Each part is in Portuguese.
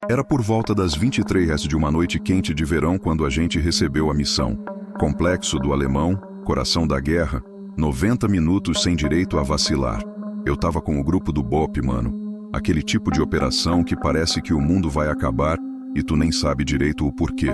Era por volta das 23 de uma noite quente de verão quando a gente recebeu a missão. Complexo do Alemão, coração da guerra, 90 minutos sem direito a vacilar. Eu tava com o grupo do BOP, mano. Aquele tipo de operação que parece que o mundo vai acabar e tu nem sabe direito o porquê.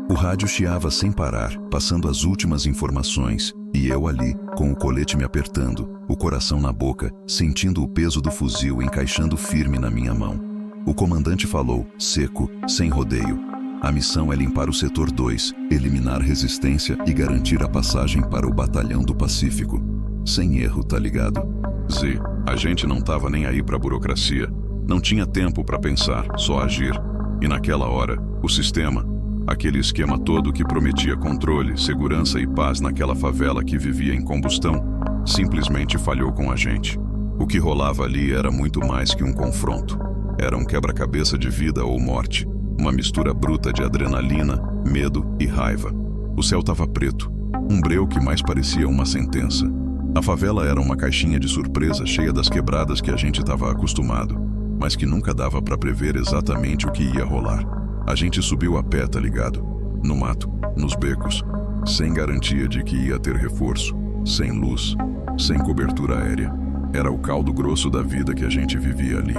O rádio chiava sem parar, passando as últimas informações, e eu ali, com o colete me apertando, o coração na boca, sentindo o peso do fuzil encaixando firme na minha mão. O comandante falou, seco, sem rodeio. A missão é limpar o setor 2, eliminar resistência e garantir a passagem para o batalhão do Pacífico. Sem erro, tá ligado? Z, a gente não tava nem aí pra burocracia. Não tinha tempo pra pensar, só agir. E naquela hora, o sistema, aquele esquema todo que prometia controle, segurança e paz naquela favela que vivia em combustão, simplesmente falhou com a gente. O que rolava ali era muito mais que um confronto. Era um quebra-cabeça de vida ou morte. Uma mistura bruta de adrenalina, medo e raiva. O céu tava preto. Um breu que mais parecia uma sentença. A favela era uma caixinha de surpresa cheia das quebradas que a gente estava acostumado, mas que nunca dava pra prever exatamente o que ia rolar. A gente subiu a pé, tá ligado? No mato, nos becos, sem garantia de que ia ter reforço, sem luz, sem cobertura aérea. Era o caldo grosso da vida que a gente vivia ali.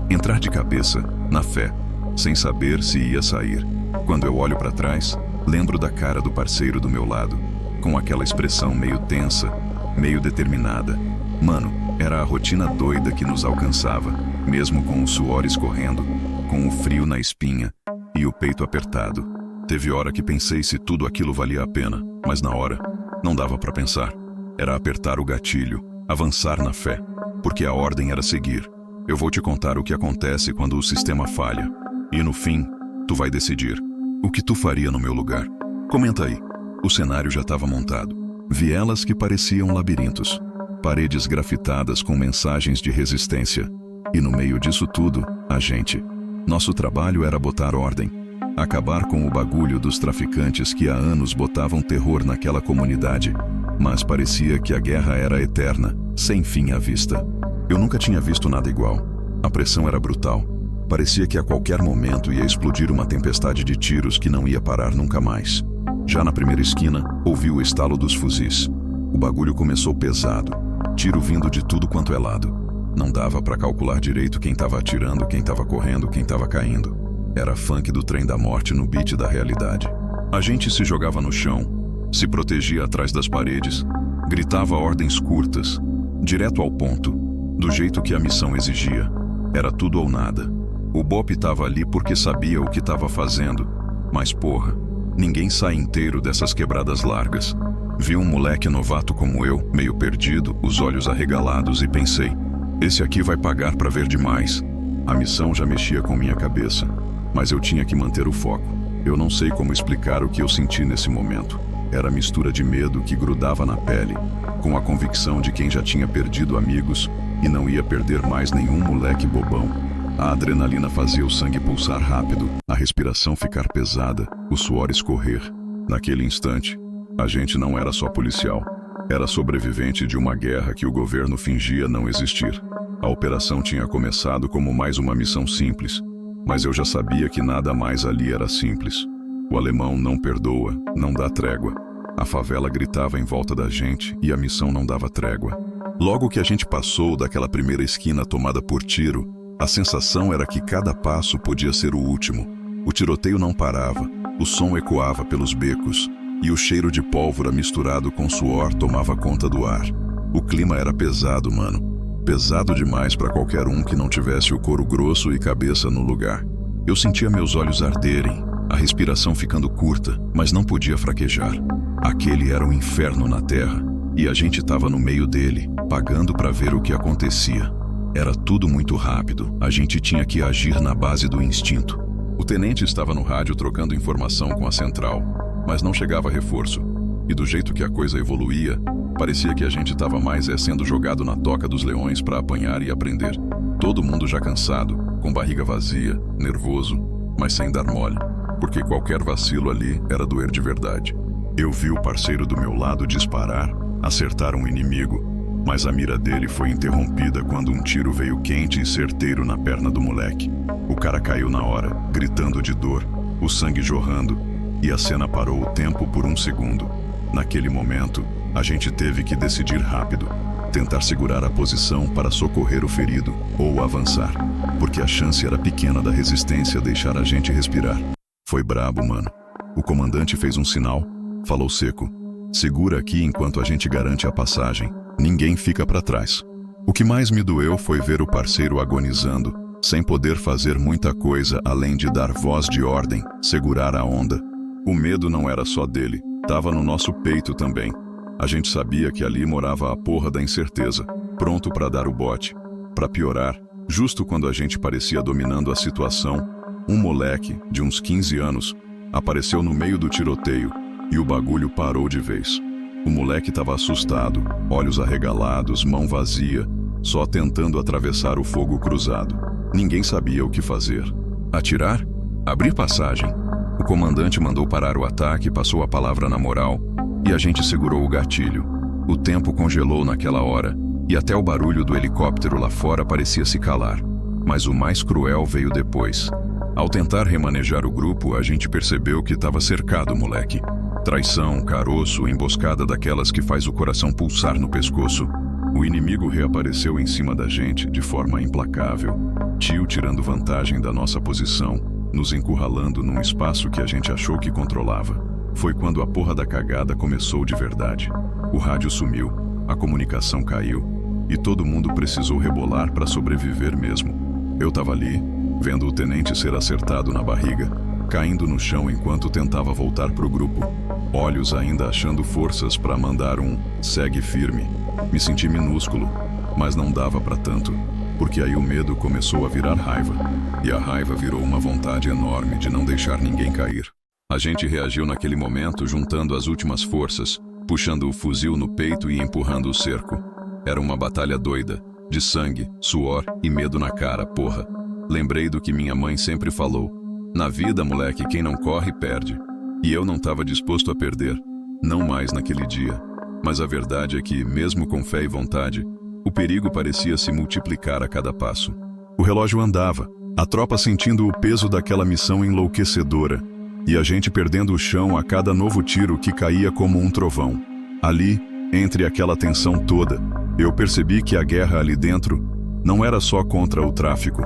Entrar de cabeça, na fé, sem saber se ia sair. Quando eu olho pra trás, lembro da cara do parceiro do meu lado, com aquela expressão meio tensa, meio determinada. Mano, era a rotina doida que nos alcançava, mesmo com o suor escorrendo, com o frio na espinha e o peito apertado. Teve hora que pensei se tudo aquilo valia a pena, mas na hora, não dava pra pensar. Era apertar o gatilho, avançar na fé, porque a ordem era seguir. Eu vou te contar o que acontece quando o sistema falha. E no fim, tu vai decidir. O que tu faria no meu lugar? Comenta aí. O cenário já estava montado. Vielas que pareciam labirintos. Paredes grafitadas com mensagens de resistência. E no meio disso tudo, a gente. Nosso trabalho era botar ordem. Acabar com o bagulho dos traficantes que há anos botavam terror naquela comunidade. Mas parecia que a guerra era eterna, sem fim à vista. Eu nunca tinha visto nada igual. A pressão era brutal. Parecia que a qualquer momento ia explodir uma tempestade de tiros que não ia parar nunca mais. Já na primeira esquina, ouvi o estalo dos fuzis. O bagulho começou pesado. Tiro vindo de tudo quanto é lado. Não dava pra calcular direito quem tava atirando, quem tava correndo, quem tava caindo. Era funk do trem da morte no beat da realidade. A gente se jogava no chão, se protegia atrás das paredes, gritava ordens curtas, direto ao ponto, do jeito que a missão exigia. Era tudo ou nada. O BOP tava ali porque sabia o que tava fazendo, mas porra, ninguém sai inteiro dessas quebradas largas. Vi um moleque novato como eu, meio perdido, os olhos arregalados e pensei, esse aqui vai pagar pra ver demais. A missão já mexia com minha cabeça, mas eu tinha que manter o foco. Eu não sei como explicar o que eu senti nesse momento. Era a mistura de medo que grudava na pele, com a convicção de quem já tinha perdido amigos e não ia perder mais nenhum moleque bobão. A adrenalina fazia o sangue pulsar rápido, a respiração ficar pesada, o suor escorrer. Naquele instante, a gente não era só policial. Era sobrevivente de uma guerra que o governo fingia não existir. A operação tinha começado como mais uma missão simples, mas eu já sabia que nada mais ali era simples. O alemão não perdoa, não dá trégua. A favela gritava em volta da gente e a missão não dava trégua. Logo que a gente passou daquela primeira esquina tomada por tiro, a sensação era que cada passo podia ser o último. O tiroteio não parava, o som ecoava pelos becos e o cheiro de pólvora misturado com suor tomava conta do ar. O clima era pesado, mano. Pesado demais para qualquer um que não tivesse o couro grosso e cabeça no lugar. Eu sentia meus olhos arderem, a respiração ficando curta, mas não podia fraquejar. Aquele era um inferno na terra, e a gente estava no meio dele, pagando para ver o que acontecia. Era tudo muito rápido, a gente tinha que agir na base do instinto. O tenente estava no rádio trocando informação com a central, mas não chegava reforço. E do jeito que a coisa evoluía, parecia que a gente estava mais sendo jogado na toca dos leões para apanhar e aprender. Todo mundo já cansado, com barriga vazia, nervoso, mas sem dar mole, porque qualquer vacilo ali era doer de verdade. Eu vi o parceiro do meu lado disparar, acertar um inimigo. Mas a mira dele foi interrompida quando um tiro veio quente e certeiro na perna do moleque. O cara caiu na hora, gritando de dor, o sangue jorrando, e a cena parou o tempo por um segundo. Naquele momento, a gente teve que decidir rápido. Tentar segurar a posição para socorrer o ferido ou avançar, porque a chance era pequena da resistência deixar a gente respirar. Foi brabo, mano. O comandante fez um sinal, falou seco: segura aqui enquanto a gente garante a passagem. Ninguém fica para trás. O que mais me doeu foi ver o parceiro agonizando, sem poder fazer muita coisa além de dar voz de ordem, segurar a onda. O medo não era só dele, tava no nosso peito também. A gente sabia que ali morava a porra da incerteza, pronto para dar o bote. Para piorar, justo quando a gente parecia dominando a situação, um moleque, de uns 15 anos, apareceu no meio do tiroteio e o bagulho parou de vez. O moleque estava assustado, olhos arregalados, mão vazia, só tentando atravessar o fogo cruzado. Ninguém sabia o que fazer. Atirar? Abrir passagem? O comandante mandou parar o ataque, passou a palavra na moral, e a gente segurou o gatilho. O tempo congelou naquela hora, e até o barulho do helicóptero lá fora parecia se calar. Mas o mais cruel veio depois. Ao tentar remanejar o grupo, a gente percebeu que estava cercado, moleque. Traição, caroço, emboscada daquelas que faz o coração pulsar no pescoço. O inimigo reapareceu em cima da gente de forma implacável. Tio tirando vantagem da nossa posição, nos encurralando num espaço que a gente achou que controlava. Foi quando a porra da cagada começou de verdade. O rádio sumiu, a comunicação caiu, e todo mundo precisou rebolar para sobreviver mesmo. Eu tava ali, vendo o tenente ser acertado na barriga, caindo no chão enquanto tentava voltar pro grupo. Olhos ainda achando forças para mandar um "segue firme". Me senti minúsculo, mas não dava para tanto, porque aí o medo começou a virar raiva, e a raiva virou uma vontade enorme de não deixar ninguém cair. A gente reagiu naquele momento juntando as últimas forças, puxando o fuzil no peito e empurrando o cerco. Era uma batalha doida, de sangue, suor e medo na cara, porra. Lembrei do que minha mãe sempre falou: na vida, moleque, quem não corre, perde. E eu não estava disposto a perder, não mais naquele dia. Mas a verdade é que, mesmo com fé e vontade, o perigo parecia se multiplicar a cada passo. O relógio andava, a tropa sentindo o peso daquela missão enlouquecedora, e a gente perdendo o chão a cada novo tiro que caía como um trovão. Ali, entre aquela tensão toda, eu percebi que a guerra ali dentro não era só contra o tráfico,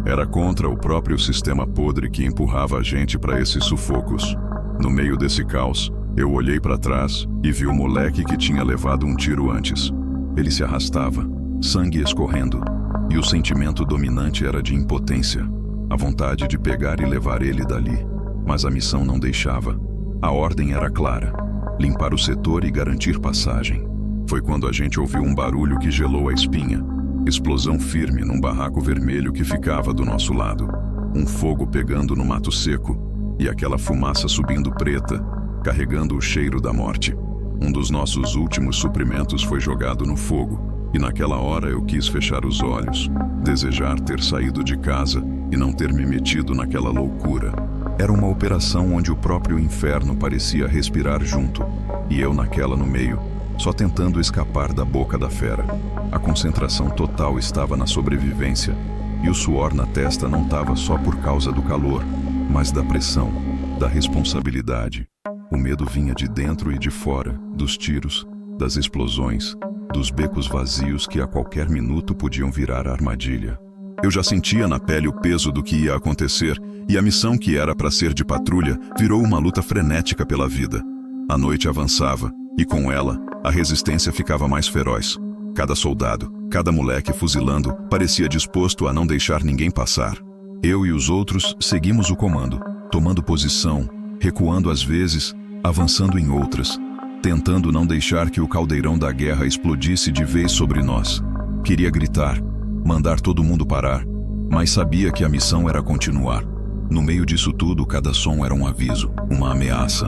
era contra o próprio sistema podre que empurrava a gente para esses sufocos. No meio desse caos, eu olhei para trás e vi o moleque que tinha levado um tiro antes. Ele se arrastava, sangue escorrendo, e o sentimento dominante era de impotência, a vontade de pegar e levar ele dali. Mas a missão não deixava. A ordem era clara: limpar o setor e garantir passagem. Foi quando a gente ouviu um barulho que gelou a espinha. Explosão firme num barraco vermelho que ficava do nosso lado. Um fogo pegando no mato seco, e aquela fumaça subindo preta, carregando o cheiro da morte. Um dos nossos últimos suprimentos foi jogado no fogo, e naquela hora eu quis fechar os olhos, desejar ter saído de casa e não ter me metido naquela loucura. Era uma operação onde o próprio inferno parecia respirar junto, e eu naquela no meio, só tentando escapar da boca da fera. A concentração total estava na sobrevivência, e o suor na testa não estava só por causa do calor, mas da pressão, da responsabilidade. O medo vinha de dentro e de fora, dos tiros, das explosões, dos becos vazios que a qualquer minuto podiam virar armadilha. Eu já sentia na pele o peso do que ia acontecer, e a missão que era para ser de patrulha virou uma luta frenética pela vida. A noite avançava, e com ela, a resistência ficava mais feroz. Cada soldado, cada moleque fuzilando, parecia disposto a não deixar ninguém passar. Eu e os outros seguimos o comando, tomando posição, recuando às vezes, avançando em outras, tentando não deixar que o caldeirão da guerra explodisse de vez sobre nós. Queria gritar, mandar todo mundo parar, mas sabia que a missão era continuar. No meio disso tudo, cada som era um aviso, uma ameaça.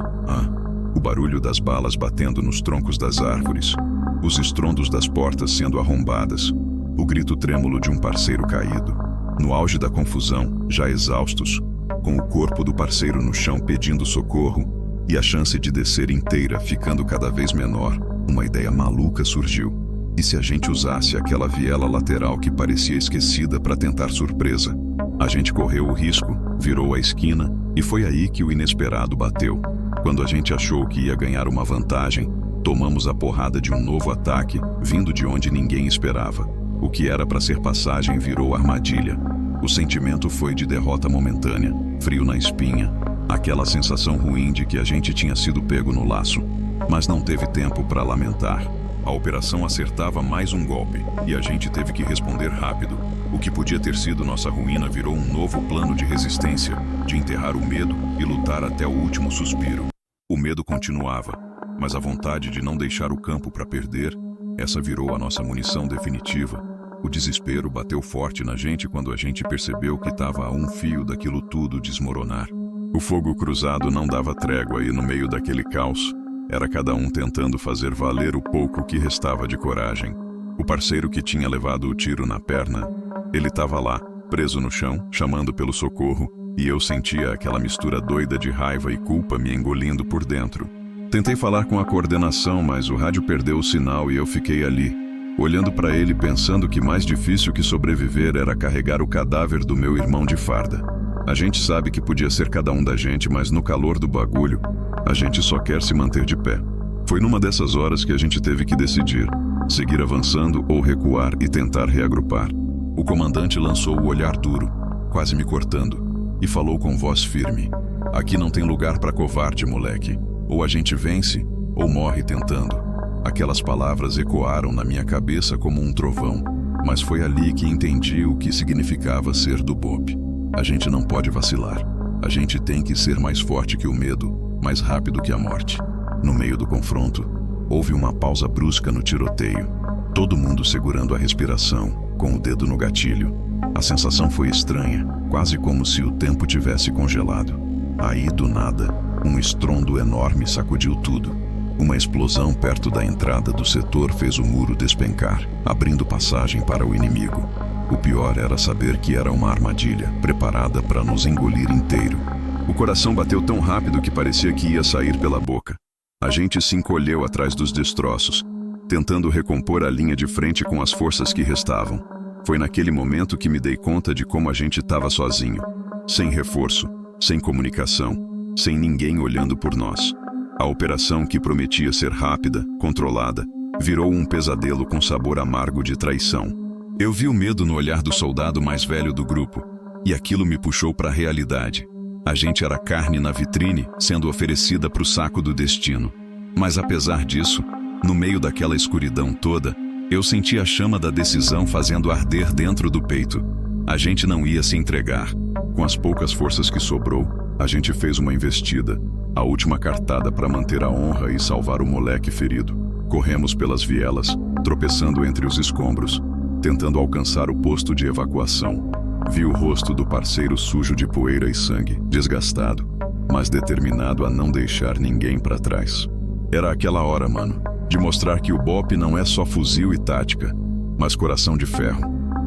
O barulho das balas batendo nos troncos das árvores, os estrondos das portas sendo arrombadas, o grito trêmulo de um parceiro caído. No auge da confusão, já exaustos, com o corpo do parceiro no chão pedindo socorro e a chance de descer inteira ficando cada vez menor, uma ideia maluca surgiu. E se a gente usasse aquela viela lateral que parecia esquecida para tentar surpresa? A gente correu o risco, virou a esquina e foi aí que o inesperado bateu. Quando a gente achou que ia ganhar uma vantagem, tomamos a porrada de um novo ataque, vindo de onde ninguém esperava. O que era para ser passagem virou armadilha. O sentimento foi de derrota momentânea, frio na espinha, aquela sensação ruim de que a gente tinha sido pego no laço. Mas não teve tempo para lamentar. A operação acertava mais um golpe e a gente teve que responder rápido. O que podia ter sido nossa ruína virou um novo plano de resistência, de enterrar o medo e lutar até o último suspiro. O medo continuava, mas a vontade de não deixar o campo para perder, essa virou a nossa munição definitiva. O desespero bateu forte na gente quando a gente percebeu que estava a um fio daquilo tudo desmoronar. O fogo cruzado não dava trégua e no meio daquele caos, era cada um tentando fazer valer o pouco que restava de coragem. O parceiro que tinha levado o tiro na perna, ele estava lá, preso no chão, chamando pelo socorro, e eu sentia aquela mistura doida de raiva e culpa me engolindo por dentro. Tentei falar com a coordenação, mas o rádio perdeu o sinal e eu fiquei ali, olhando para ele pensando que mais difícil que sobreviver era carregar o cadáver do meu irmão de farda. A gente sabe que podia ser cada um da gente, mas no calor do bagulho, a gente só quer se manter de pé. Foi numa dessas horas que a gente teve que decidir, seguir avançando ou recuar e tentar reagrupar. O comandante lançou o olhar duro, quase me cortando, e falou com voz firme: "Aqui não tem lugar para covarde, moleque. Ou a gente vence, ou morre tentando." Aquelas palavras ecoaram na minha cabeça como um trovão, mas foi ali que entendi o que significava ser do BOPE. A gente não pode vacilar. A gente tem que ser mais forte que o medo, mais rápido que a morte. No meio do confronto, houve uma pausa brusca no tiroteio. Todo mundo segurando a respiração, com o dedo no gatilho. A sensação foi estranha, quase como se o tempo tivesse congelado. Aí, do nada, um estrondo enorme sacudiu tudo. Uma explosão perto da entrada do setor fez o muro despencar, abrindo passagem para o inimigo. O pior era saber que era uma armadilha, preparada para nos engolir inteiro. O coração bateu tão rápido que parecia que ia sair pela boca. A gente se encolheu atrás dos destroços, tentando recompor a linha de frente com as forças que restavam. Foi naquele momento que me dei conta de como a gente estava sozinho, sem reforço, sem comunicação, sem ninguém olhando por nós. A operação, que prometia ser rápida, controlada, virou um pesadelo com sabor amargo de traição. Eu vi o medo no olhar do soldado mais velho do grupo, e aquilo me puxou para a realidade. A gente era carne na vitrine, sendo oferecida para o saco do destino. Mas apesar disso, no meio daquela escuridão toda, eu senti a chama da decisão fazendo arder dentro do peito. A gente não ia se entregar. Com as poucas forças que sobrou, a gente fez uma investida, a última cartada para manter a honra e salvar o moleque ferido. Corremos pelas vielas, tropeçando entre os escombros, tentando alcançar o posto de evacuação. Vi o rosto do parceiro sujo de poeira e sangue, desgastado, mas determinado a não deixar ninguém para trás. Era aquela hora, mano, de mostrar que o BOPE não é só fuzil e tática, mas coração de ferro.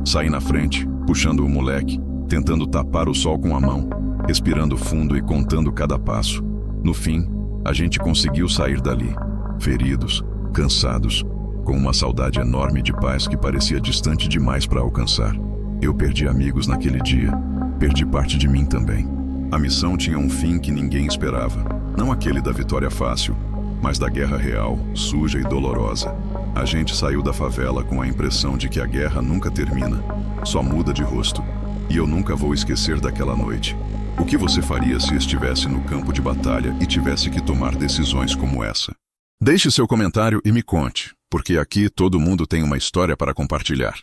Saí na frente, puxando o moleque, tentando tapar o sol com a mão, respirando fundo e contando cada passo. No fim, a gente conseguiu sair dali, feridos, cansados, com uma saudade enorme de paz que parecia distante demais para alcançar. Eu perdi amigos naquele dia, perdi parte de mim também. A missão tinha um fim que ninguém esperava, não aquele da vitória fácil, mas da guerra real, suja e dolorosa. A gente saiu da favela com a impressão de que a guerra nunca termina, só muda de rosto. E eu nunca vou esquecer daquela noite. O que você faria se estivesse no campo de batalha e tivesse que tomar decisões como essa? Deixe seu comentário e me conte, porque aqui todo mundo tem uma história para compartilhar.